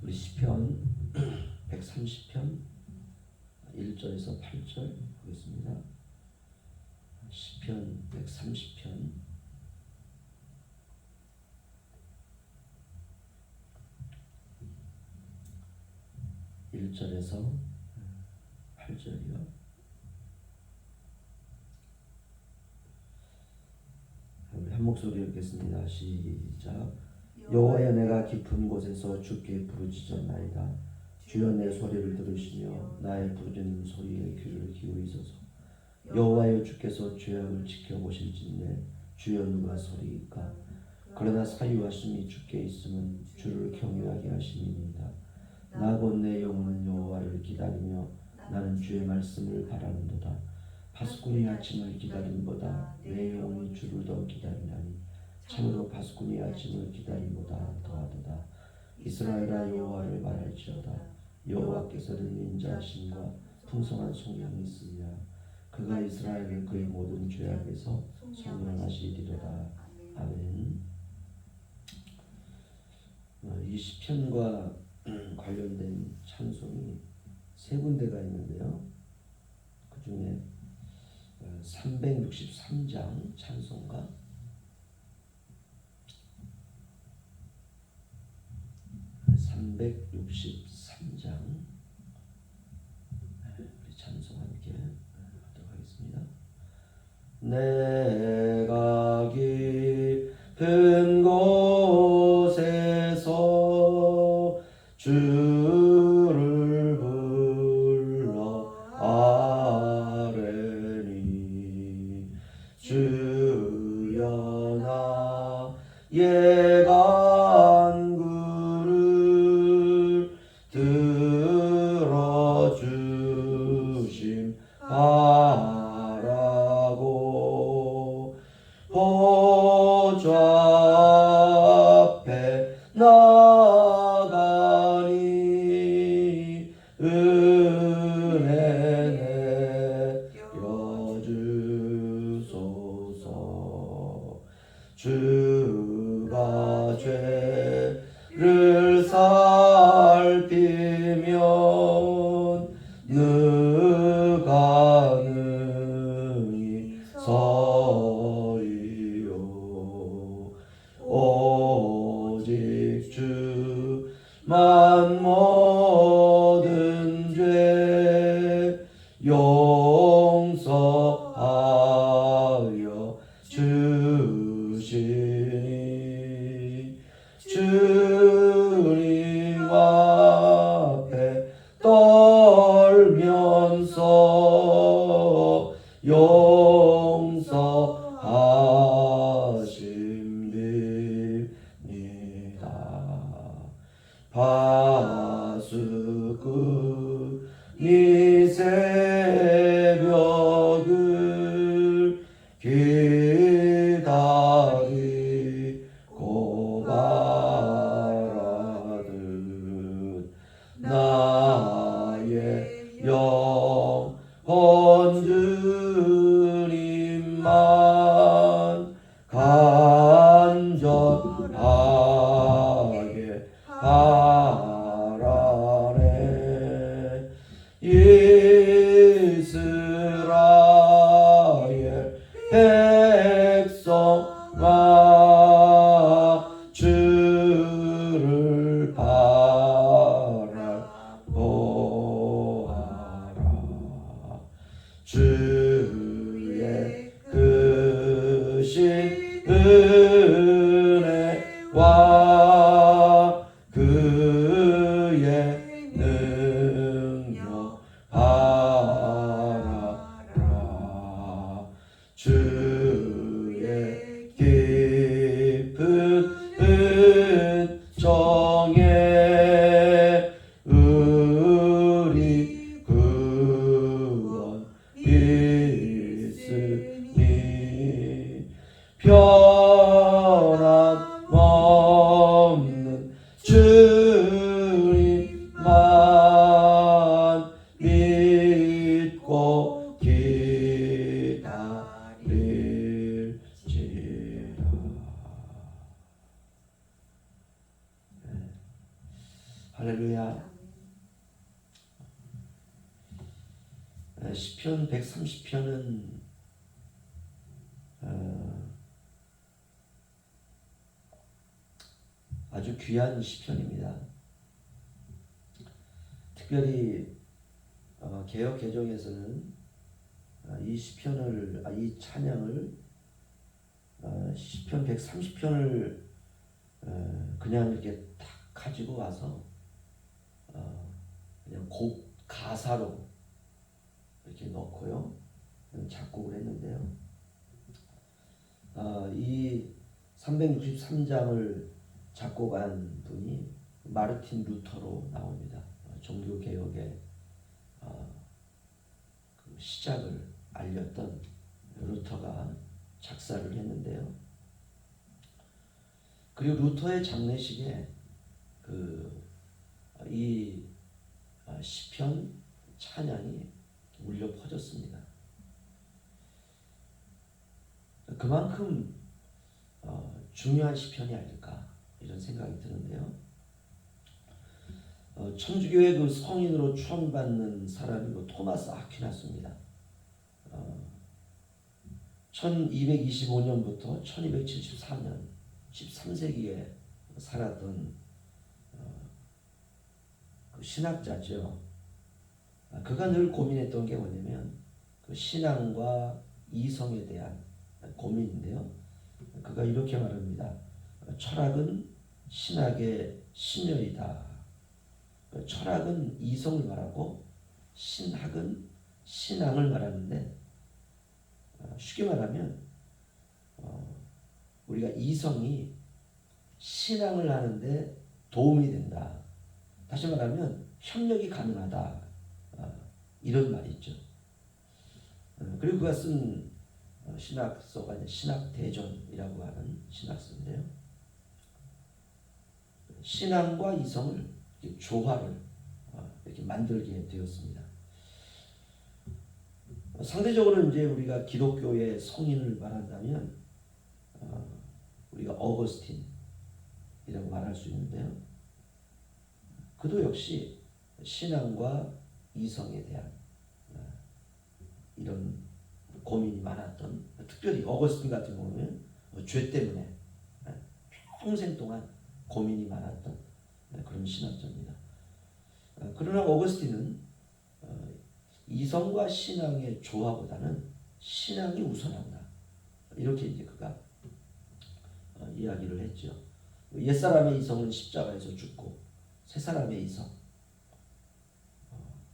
우리 시편 130편 1절에서 8절 보겠습니다. 시편 130편 1절에서 8절이요. 우리 한 목소리 읽겠습니다. 시작. 여호와여, 내가 깊은 곳에서 주께 부르짖었나이다. 주여, 내 소리를 들으시며 나의 부르짖는 소리에 귀를 기울이소서. 여호와여, 주께서 죄악을 지켜보실진대 주여, 누가 소리이까? 그러나 사유하심이 주께 있음은 주를 경외하게 하심이니이다. 나 곧 내 영혼은 여호와를 기다리며 나는 주의 말씀을 바라는도다. 파수꾼이 아침을 기다림보다 내 영혼이 주를 더 기다리나니 참으로 파수꾼이 아침을 기다림보다 더하도다. 이스라엘아, 여호와를 말할지어다. 여호와께서는 인자하심과 풍성한 속량이 있으며 그가 이스라엘을 그의 모든 죄악에서 속량하시리로다. 아멘. 이 시편과 관련된 찬송이 세 군데가 있는데요. 그 중에 363장 찬송가, 363장 우리 찬송 함께 하도록 하겠습니다. 내가 깊은 곳에서 주를 불러 아뢰니 주여, 나의 간구를 들어주심 바라고 보좌 앞에 나가니 은혜 내려주소서. 주가 죄를 살피면 누가 능히 서리요. 오직 주만 모든 죄 용서하여 주시니 주님 앞에 떨면서 용서하심입니다. 파수꾼이 새벽을 기다리고 바라듯 나의 영혼 주님만 간절하게 바라네. 이스라엘 백성아, 주를 바라보아라. 주의 크신 은혜와 그의 능력 바라라. 주의 깊은 은총에 우리 구원 있으니 변함없는 주님만 믿고 기다릴지라. 할렐루야. 시편 130편은 아주 귀한 시편입니다. 특별히 개역 개정에서는 이 시편을 이 찬양을 시편 130편을 그냥 이렇게 딱 가지고 와서 그냥 곡 가사로 이렇게 넣고요 작곡을 했는데요. 이 363장을 작곡한 분이 마르틴 루터로 나옵니다. 종교 개혁의 그 시작을 알렸던 루터가 작사를 했는데요. 그리고 루터의 장례식에 이 시편 찬양이 울려 퍼졌습니다. 그만큼 중요한 시편이 아닐까 이런 생각이 드는데요. 천주교의 그 성인으로 추앙받는 사람이 토마스 아퀴나스입니다. 1225년부터 1274년 13세기에 살았던 그 신학자죠. 그가 늘 고민했던 게 뭐냐면 그 신앙과 이성에 대한 고민인데요. 그가 이렇게 말합니다. 철학은 신학의 신혈이다. 철학은 이성을 말하고 신학은 신앙을 말하는데 쉽게 말하면 우리가 이성이 신앙을 하는데 도움이 된다. 다시 말하면 협력이 가능하다. 이런 말이 있죠. 그리고 그가 쓴 신학서가 신학대전이라고 하는 신학서인데요. 신앙과 이성을 조화를 이렇게 만들게 되었습니다. 상대적으로 이제 우리가 기독교의 성인을 말한다면 우리가 어거스틴이라고 말할 수 있는데요. 그도 역시 신앙과 이성에 대한 이런 고민이 많았던, 특별히 어거스틴 같은 경우는 죄 때문에 평생 동안 고민이 많았던 그런 신학자입니다. 그러나 어거스틴은 이성과 신앙의 조화보다는 신앙이 우선한다. 이렇게 이제 그가 이야기를 했죠. 옛사람의 이성은 십자가에서 죽고 새사람의 이성,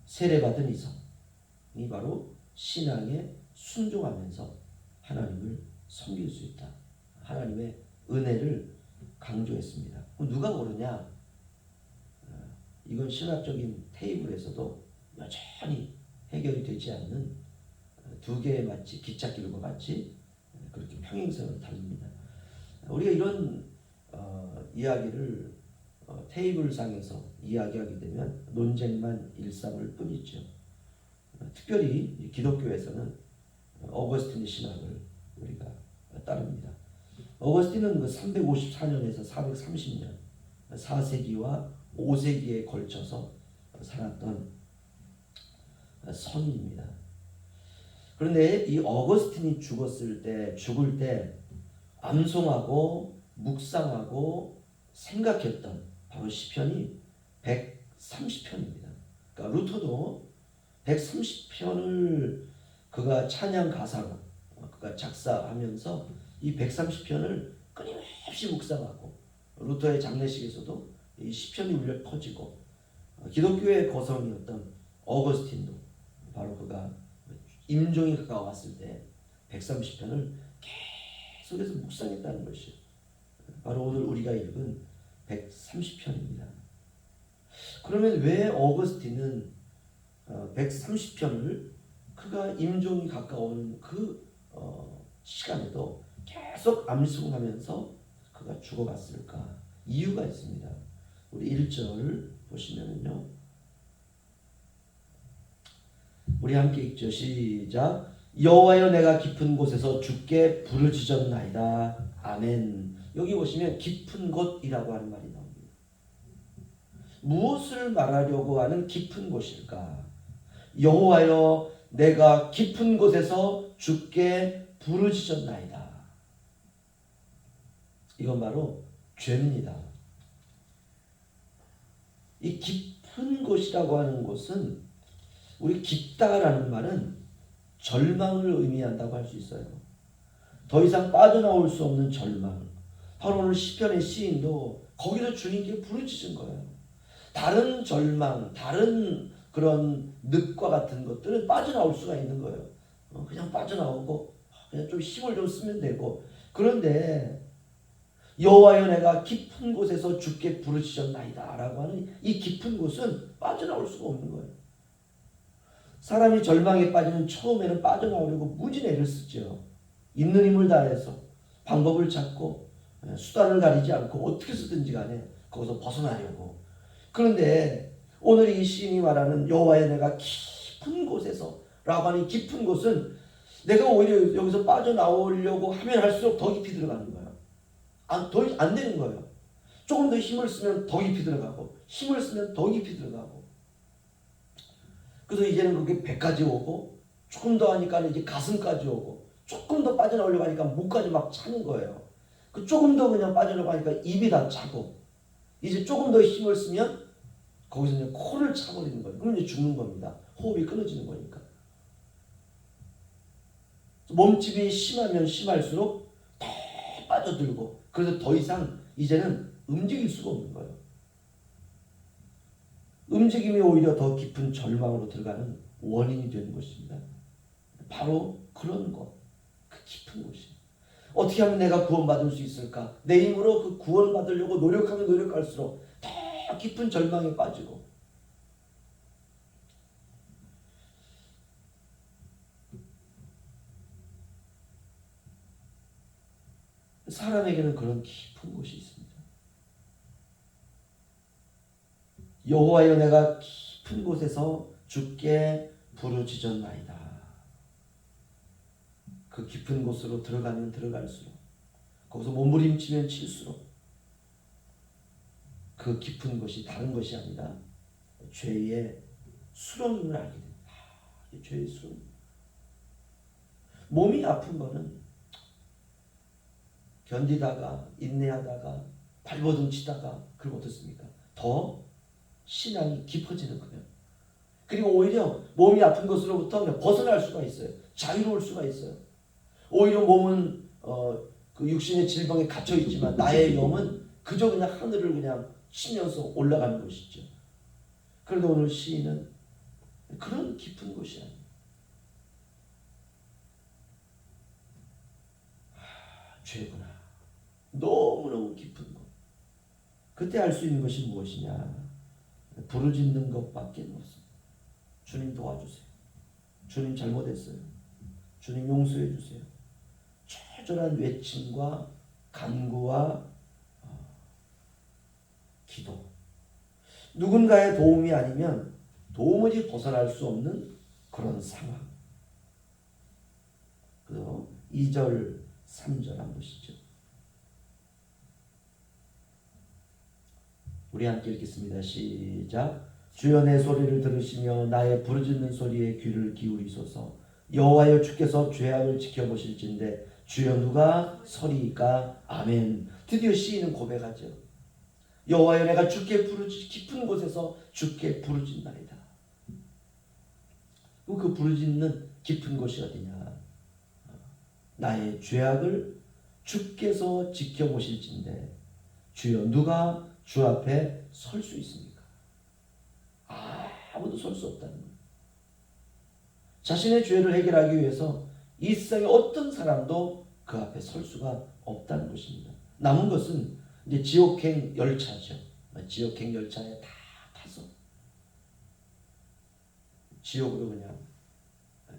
세례받은 이성이 바로 신앙에 순종하면서 하나님을 섬길 수 있다. 하나님의 은혜를 강조했습니다. 누가 고르냐? 이건 신학적인 테이블에서도 여전히 해결이 되지 않는 두 개의 마치 기찻길과 같이 그렇게 평행선을 달립니다. 우리가 이런 이야기를 테이블상에서 이야기하게 되면 논쟁만 일삼을 뿐이죠. 특별히 기독교에서는 어거스틴의 신학을 우리가 따릅니다. 어거스틴은 354년에서 430년 4세기와 5세기에 걸쳐서 살았던 성인입니다. 그런데 이 어거스틴이 죽을 때 암송하고 묵상하고 생각했던 바로 시편이 130편입니다. 그러니까 루터도 130편을 그가 찬양 가사로 그가 작사하면서 이 130편을 끊임없이 묵상하고 루터의 장례식에서도 이 시편이 울려 퍼지고 기독교의 거성이었던 어거스틴도 바로 그가 임종이 가까웠을 때 130편을 계속해서 묵상했다는 것이 바로 오늘 우리가 읽은 130편입니다. 그러면 왜 어거스틴은 130편을 그가 임종이 가까운 그 시간에도 계속 암송하면서 그가 죽어갔을까? 이유가 있습니다. 우리 1절 보시면은요. 우리 함께 읽죠. 시작. 여호와여 내가 깊은 곳에서 주께 부르짖었나이다. 아멘. 여기 보시면 깊은 곳이라고 하는 말이 나옵니다. 무엇을 말하려고 하는 깊은 곳일까? 여호와여 내가 깊은 곳에서 주께 부르짖었나이다. 이건 바로 죄입니다. 이 깊은 곳이라고 하는 곳은 우리 깊다라는 말은 절망을 의미한다고 할 수 있어요. 더 이상 빠져나올 수 없는 절망. 바로 오늘 시편의 시인도 거기서 주님께 부르짖은 거예요. 다른 절망, 다른 그런 늪과 같은 것들은 빠져나올 수가 있는 거예요. 그냥 빠져나오고 그냥 좀 힘을 좀 쓰면 되고. 그런데 여호와여 내가 깊은 곳에서 주께 부르짖었나이다 라고 하는 이 깊은 곳은 빠져나올 수가 없는 거예요. 사람이 절망에 빠지면 처음에는 빠져나오려고 무진 애를 쓰죠. 있는 힘을 다해서 방법을 찾고 수단을 가리지 않고 어떻게 쓰든지 간에 거기서 벗어나려고. 그런데 오늘 이 시인이 말하는 여호와여 내가 깊은 곳에서 라고 하는 깊은 곳은 내가 오히려 여기서 빠져나오려고 하면 할수록 더 깊이 들어가는 거예요. 더 안 되는 거예요. 조금 더 힘을 쓰면 더 깊이 들어가고 힘을 쓰면 더 깊이 들어가고. 그래서 이제는 그게 배까지 오고 조금 더 하니까 이제 가슴까지 오고 조금 더 빠져나오려고 하니까 목까지 막 차는 거예요. 그 조금 더 그냥 빠져나오려고 하니까 입이 다 차고 이제 조금 더 힘을 쓰면 거기서 이제 코를 차버리는 거예요. 그럼 이제 죽는 겁니다. 호흡이 끊어지는 거니까. 몸집이 심하면 심할수록 더 빠져들고 그래서 더 이상 이제는 움직일 수가 없는 거예요. 움직임이 오히려 더 깊은 절망으로 들어가는 원인이 되는 것입니다. 바로 그런 것, 그 깊은 곳이. 어떻게 하면 내가 구원받을 수 있을까? 내 힘으로 그 구원받으려고 노력하면 노력할수록 더 깊은 절망에 빠지고 사람에게는 그런 깊은 곳이 있습니다. 여호와여 내가 깊은 곳에서 주께 부르짖었나이다. 그 깊은 곳으로 들어가면 들어갈수록 거기서 몸부림치면 칠수록 그 깊은 곳이 다른 것이 아니라 죄의 수렁임을 알게 됩니다. 죄의 수렁. 몸이 아픈 거는 견디다가 인내하다가 발버둥 치다가 그럼 어떻습니까? 더 신앙이 깊어지는 거예요. 그리고 오히려 몸이 아픈 것으로부터 그냥 벗어날 수가 있어요. 자유로울 수가 있어요. 오히려 몸은 그 육신의 질병에 갇혀 있지만 나의 영은 그저 그냥 하늘을 그냥 치면서 올라가는 것이죠. 그런데 오늘 시인은 그런 깊은 곳이 아니에요. 죄구나. 너무너무 깊은 곳. 그때 알 수 있는 것이 무엇이냐? 부르짖는 것밖에 없습니다. 주님 도와주세요. 주님 잘못했어요. 주님 용서해 주세요. 처절한 외침과 간구와 기도. 누군가의 도움이 아니면 도무지 벗어날 수 없는 그런 상황. 그리고 2절, 3절 한번 보시죠. 우리 함께 읽겠습니다. 시작. 주여 내 소리를 들으시며 나의 부르짖는 소리에 귀를 기울이소서. 여호와여 주께서 죄악을 지켜보실진대 주여 누가 서리이까. 아멘. 드디어 시인은 고백하죠. 여호와여 내가 주께 깊은 곳에서 주께 부르짖나이다. 그 부르짖는 깊은 곳이 어디냐? 나의 죄악을 주께서 지켜보실진대 주여 누가 주 앞에 설 수 있습니까? 아무도 설 수 없다는 거예요. 자신의 죄를 해결하기 위해서 이 세상에 어떤 사람도 그 앞에 설 수가 없다는 것입니다. 남은 것은 이제 지옥행 열차죠. 지옥행 열차에 다 타서 지옥으로 그냥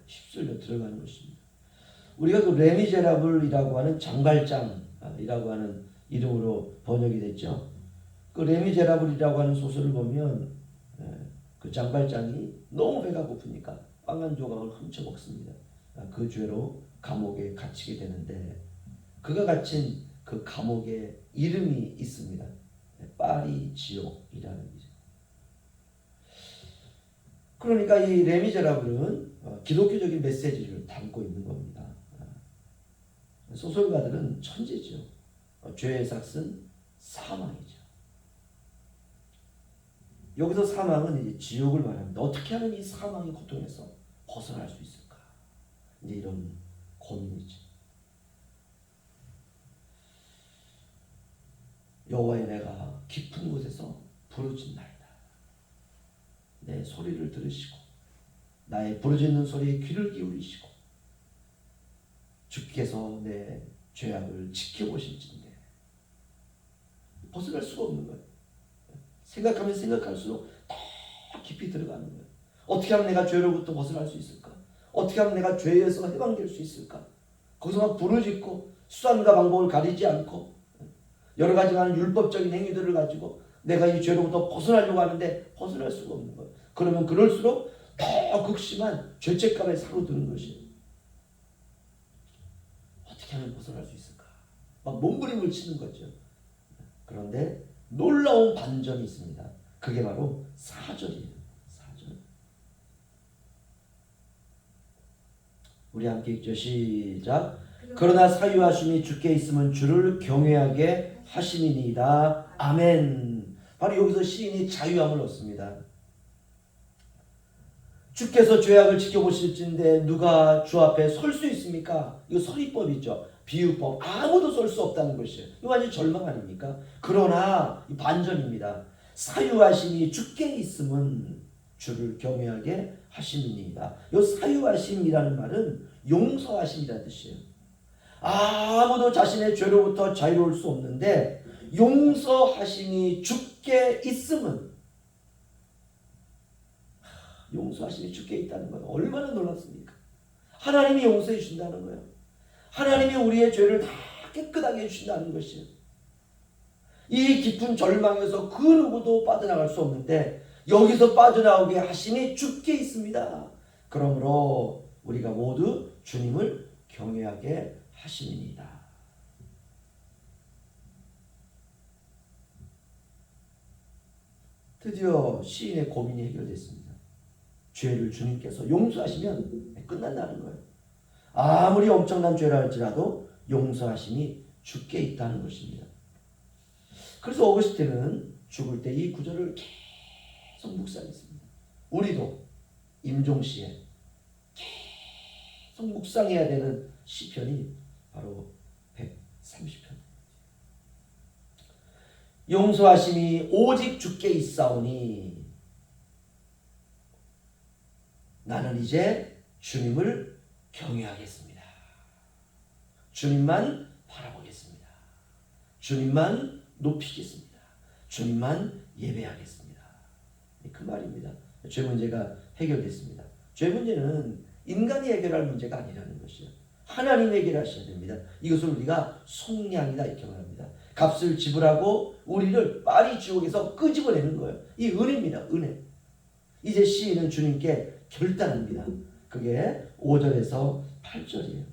휩쓸려 들어가는 것입니다. 우리가 그 레미제라블이라고 하는 장발장이라고 하는 이름으로 번역이 됐죠. 그 레미제라블이라고 하는 소설을 보면 그 장발장이 너무 배가 고프니까 빵 한 조각을 훔쳐 먹습니다. 그 죄로 감옥에 갇히게 되는데 그가 갇힌 그 감옥에 이름이 있습니다. 파리 지옥이라는 이름. 그러니까 이 레미제라블은 기독교적인 메시지를 담고 있는 겁니다. 소설가들은 천재죠. 죄의 삭은 사망이죠. 여기서 사망은 이제 지옥을 말합니다. 어떻게 하면 이 사망의 고통에서 벗어날 수 있을까? 이제 이런 고민이죠. 여호와의 내가 깊은 곳에서 부르짖나이다. 내 소리를 들으시고 나의 부르짖는 소리에 귀를 기울이시고 주께서 내 죄악을 지켜보실진대. 벗어날 수가 없는 거예요. 생각하면 생각할수록 더 깊이 들어가는 거예요. 어떻게 하면 내가 죄로부터 벗어날 수 있을까? 어떻게 하면 내가 죄에서 해방될 수 있을까? 거기서 막 부르짖고 수단과 방법을 가리지 않고 여러 가지 많은 율법적인 행위들을 가지고 내가 이 죄로부터 벗어나려고 하는데 벗어날 수가 없는 거예요. 그러면 그럴수록 더 극심한 죄책감에 사로드는 것이에요. 어떻게 하면 벗어날 수 있을까? 막 몸부림을 치는 거죠. 그런데 놀라운 반전이 있습니다. 그게 바로 4절이에요. 4절. 우리 함께 읽죠. 시작. 그러나 사유하심이 주께 있으면 주를 경외하게 하심이니이다. 아멘. 바로 여기서 시인이 자유함을 얻습니다. 주께서 죄악을 지켜보실진데 누가 주 앞에 설 수 있습니까? 이거 서리법이죠. 비유법. 아무도 설 수 없다는 것이에요. 이거 완전 절망 아닙니까? 그러나 이 반전입니다. 사유하심이 주께 있으면 주를 경외하게 하심이니이다. 이 사유하심이라는 말은 용서하심이라는 뜻이에요. 아무도 자신의 죄로부터 자유로울 수 없는데 용서하심이 주께 있으면, 용서하심이 주께 있다는 건 얼마나 놀랍습니까? 하나님이 용서해 주신다는 거예요. 하나님이 우리의 죄를 다 깨끗하게 해주신다는 것이에요. 이 깊은 절망에서 그 누구도 빠져나갈 수 없는데 여기서 빠져나오게 하심이 주께 있습니다. 그러므로 우리가 모두 주님을 경외하게 하심이니이다. 드디어 시인의 고민이 해결됐습니다. 죄를 주님께서 용서하시면 끝난다는 거예요. 아무리 엄청난 죄라 할지라도 용서하심이 주께 있다는 것입니다. 그래서 어거스틴은 죽을 때 이 구절을 계속 묵상했습니다. 우리도 임종시에 계속 묵상해야 되는 시편이 바로 130편. 용서하심이 오직 주께 있사오니 나는 이제 주님을 경외하겠습니다. 주님만 바라보겠습니다. 주님만 높이겠습니다. 주님만 예배하겠습니다. 그 말입니다. 죄 문제가 해결됐습니다. 죄 문제는 인간이 해결할 문제가 아니라는 것이요. 하나님이 해결하셔야 됩니다. 이것을 우리가 속량이다 이렇게 말합니다. 값을 지불하고 우리를 빨리 지옥에서 끄집어내는 거예요. 이 은혜입니다. 은혜. 이제 시인은 주님께 결단합니다. 그게 5절에서 8절이에요.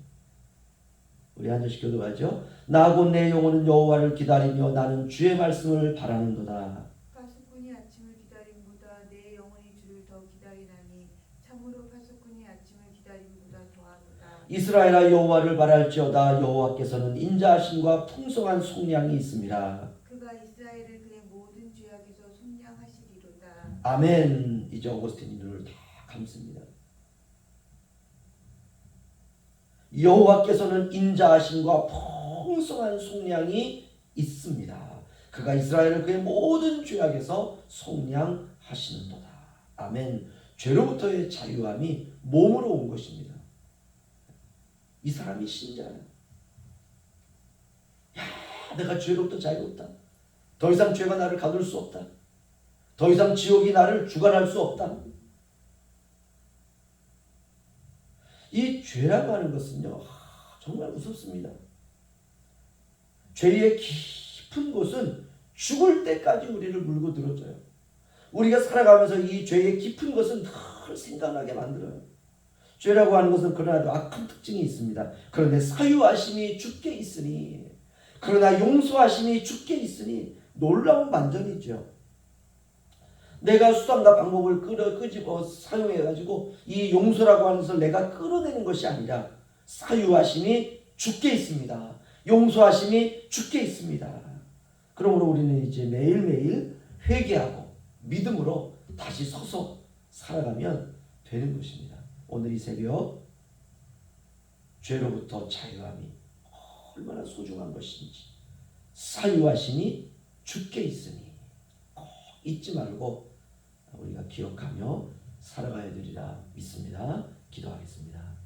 우리 한 절씩 교도하죠. 나 곧 내 영혼은 여호와를 기다리며 나는 주의 말씀을 바라는도다. 파수꾼이 아침을 기다림보다 내 영혼이 주를 더 기다리나니 참으로 파수꾼이 아침을 기다림보다 더하도다. 이스라엘아 여호와를 바랄지어다. 여호와께서는 인자하심과 풍성한 속량이 있습니다. 그가 이스라엘을 그의 모든 죄악에서 속량하시리로다. 아멘. 이제 어거스틴이 눈을 다 감습니다. 여호와께서는 인자하심과 풍성한 속량이 있습니다. 그가 이스라엘을 그의 모든 죄악에서 속량하시는도다. 아멘. 죄로부터의 자유함이 몸으로 온 것입니다. 이 사람이 신자예요. 야, 내가 죄로부터 자유롭다. 더 이상 죄가 나를 가둘 수 없다. 더 이상 지옥이 나를 주관할 수 없다. 이 죄라고 하는 것은요, 정말 무섭습니다. 죄의 깊은 곳은 죽을 때까지 우리를 물고 들어줘요. 우리가 살아가면서 이 죄의 깊은 것은 늘 생각나게 만들어요. 죄라고 하는 것은 그러나 악한 특징이 있습니다. 그런데 사유하심이 주께 있으니, 그러나 용서하심이 주께 있으니 놀라운 반전이죠. 내가 수단과 방법을 끄집어 사용해가지고 이 용서라고 하는 것을 내가 끌어내는 것이 아니라 사유하심이 주께 있습니다. 용서하심이 주께 있습니다. 그러므로 우리는 이제 매일매일 회개하고 믿음으로 다시 서서 살아가면 되는 것입니다. 오늘 이 새벽 죄로부터 자유함이 얼마나 소중한 것인지 사유하심이 주께 있으니 꼭 잊지 말고 우리가 기억하며 살아가야 되리라 믿습니다. 기도하겠습니다.